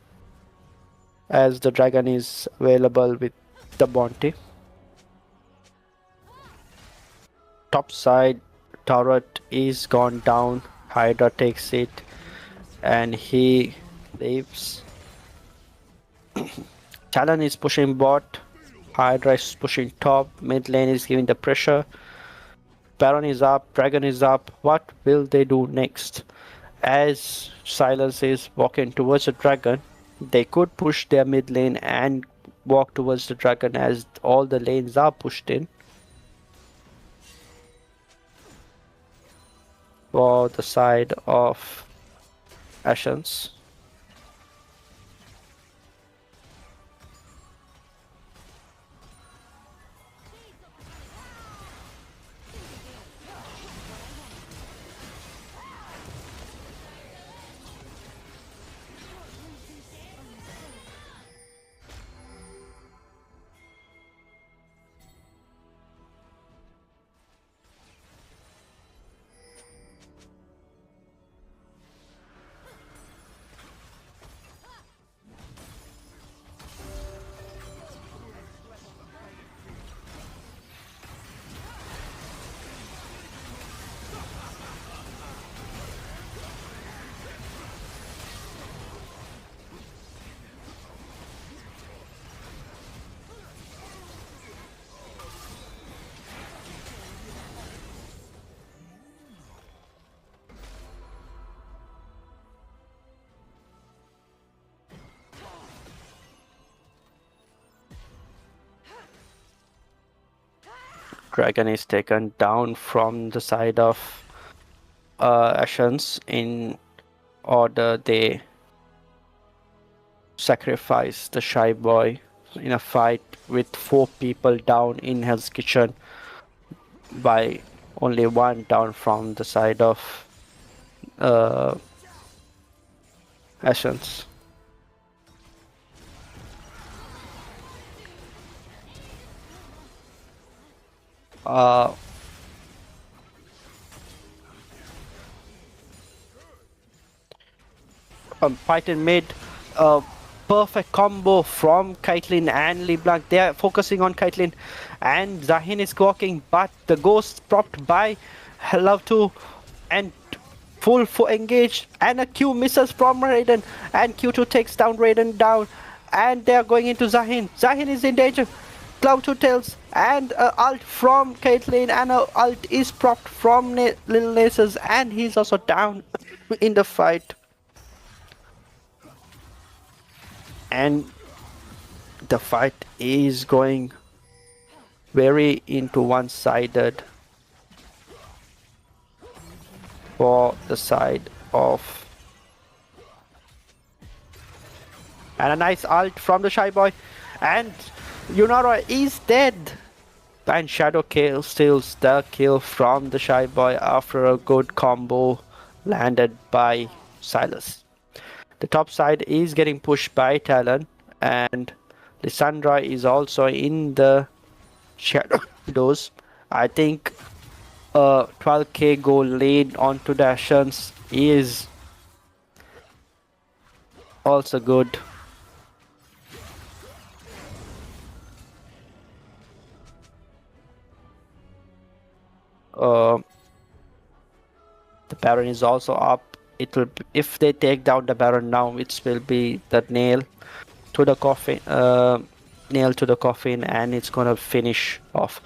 A: as the dragon is available with the bounty. Top side turret is gone down, Hydra takes it and he leaves. Talon is pushing bot, Hydra is pushing top, mid lane is giving the pressure. Baron is up, Dragon is up, what will they do next? As Silence is walking towards the Dragon, they could push their mid lane and walk towards the Dragon as all the lanes are pushed in. For the side of ASHEN's. Dragon is taken down from the side of ASHEN's. In order they sacrifice the Shy Boy in a fight with 4 people down in Hell's Kitchen by only 1 down from the side of ASHEN's. Fight in mid. perfect combo from Caitlyn and LeBlanc. They are focusing on Caitlyn, and Zahin is walking, but the ghost propped by LUVTWO, and full engaged, and a Q misses from Raiden, and Q2 takes down Raiden down, and they are going into Zahin. Zahin is in danger. LUVTWO tells, and ult from Caitlyn, and a ult is propped from Lil Nasus, and he's also down in the fight. And the fight is going very into one-sided for the side of, and a nice ult from the Shy Boy, and Yunara is dead, and Shadow kill steals the kill from the Shy Boy after a good combo landed by Silas. The top side is getting pushed by Talon, and Lissandra is also in the shadows. I think 12k goal lead onto the ASHENs is also good. The Baron is also up. It will be, if they take down the Baron now, it will be the nail to the coffin, and it's gonna finish off.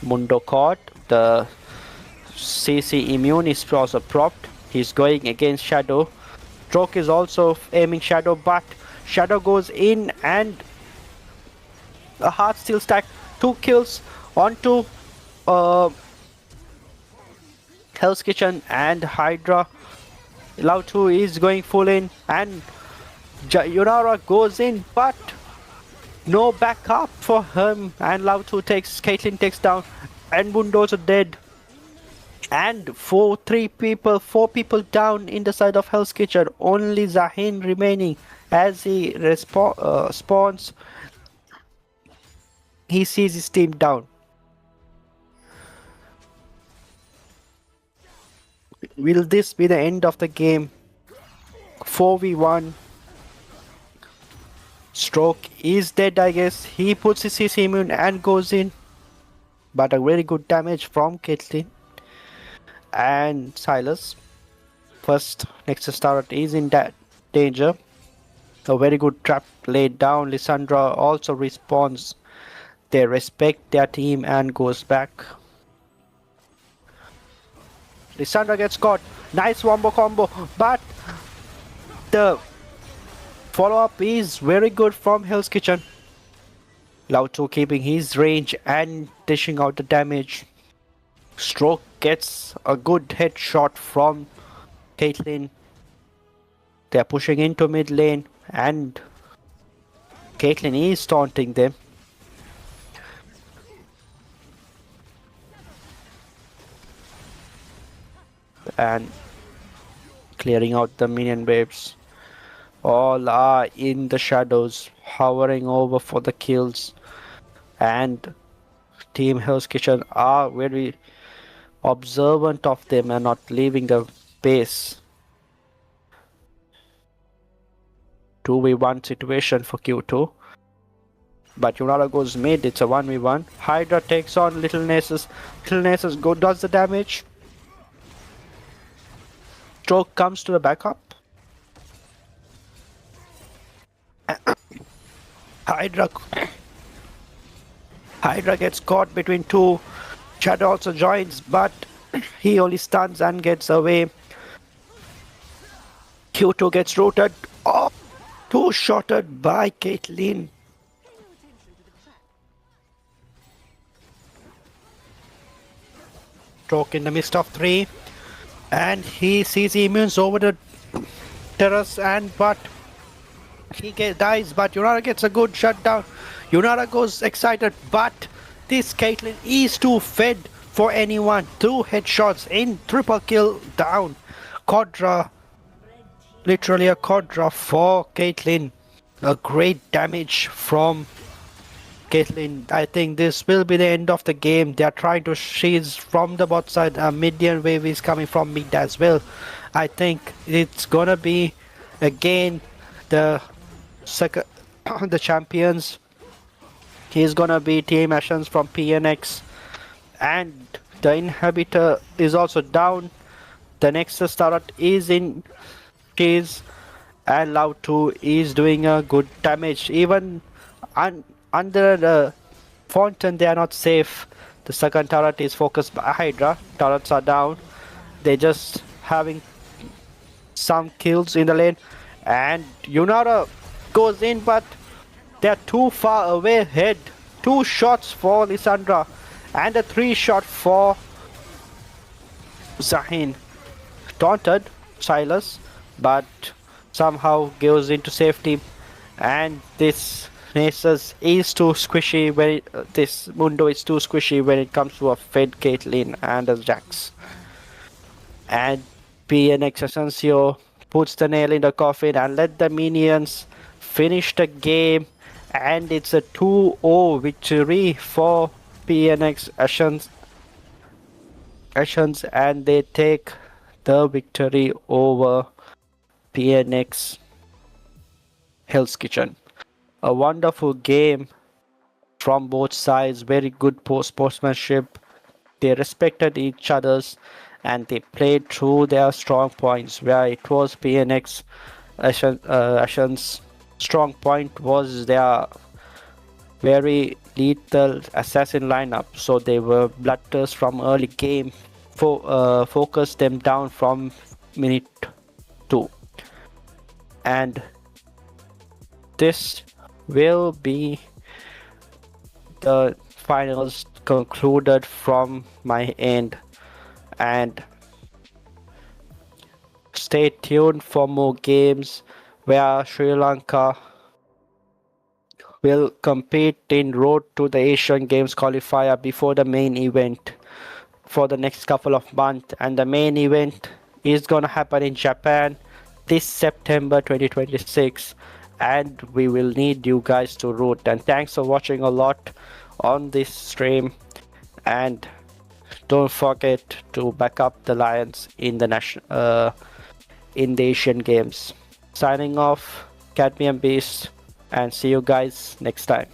A: Mundo caught. The CC immune is also propped. He's going against Shadow. Stroke is also aiming Shadow, but Shadow goes in, and a heart still stack. 2 kills onto Hell's Kitchen and HYDRA. LUVTWO is going full in, and Yunara goes in, but no backup for him, and LUVTWO takes, Caitlyn takes down, and Mundo's dead. And 4 people down in the side of Hell's Kitchen. Only Zahin remaining as he spawns. He sees his team down. Will this be the end of the game? 4v1. Stroke is dead, I guess. He puts his CC immune and goes in. But a very good damage from Caitlyn. And Silas. First Nexus turret is in danger. A very good trap laid down. Lissandra also respawns. They respect their team and goes back. Lissandra gets caught. Nice wombo combo, but the follow-up is very good from Hell's Kitchen. LUVTWO keeping his range and dishing out the damage. Stroke gets a good headshot from Caitlyn. They are pushing into mid lane, and Caitlyn is taunting them. And clearing out the minion waves. All are in the shadows, hovering over for the kills, and Team Hell's Kitchen are very observant of them and not leaving the base. 2v1 situation for Q2, but Yunara goes mid. It's a 1v1. HYDRA takes on Little Nasus. Little Nasus does the damage. Stroke comes to the backup. HYDRA gets caught between two. Shadow also joins, but he only stuns and gets away. Q2 gets rooted. Oh, two-shotted by Caitlyn. Stroke in the midst of 3. And he sees immunes over the terrace, but he dies, but Yunara gets a good shutdown. Yunara goes excited, but this Caitlyn is too fed for anyone. 2 headshots in, triple kill down. Quadra, literally a quadra for Caitlyn. A great damage from Caitlyn. I think this will be the end of the game. They are trying to she's from the bot side. A Midian wave is coming from mid as well. I think it's gonna be again The second, the champions is gonna be Team ASHEN from PNX, and the inhibitor is also down. The Nexus turret is in cheese, and LUVTWO is doing a good damage. Even under the fountain, they are not safe. The second turret is focused by HYDRA. Turrets are down. They just having some kills in the lane, and Yunara goes in, but they're too far away ahead. 2 shots for Lissandra and a 3 shot for Zahin. Taunted Silas, but somehow goes into safety, and this Nasus is too squishy when this Mundo is too squishy when it comes to a Fed Caitlyn and a Jax. And PNX ASCENSION puts the nail in the coffin and let the minions finish the game, and it's a 2-0 victory for PNX ASHEN, and they take the victory over PNX Hell's Kitchen. A wonderful game from both sides, very good sportsmanship. They respected each other's and they played through their strong points, where it was PNX ASHEN's strong point was their very lethal assassin lineup. So they were bloodthirst from early game, focused them down from minute 2. And this will be the finals concluded from my end, and stay tuned for more games where Sri Lanka will compete in road to the Asian Games qualifier before the main event for the next couple of months. And the main event is gonna happen in Japan this September 2026, and we will need you guys to root. And thanks for watching a lot on this stream, and don't forget to back up the Lions in the Asian Games. Signing off, Cadmium Beast, and see you guys next time.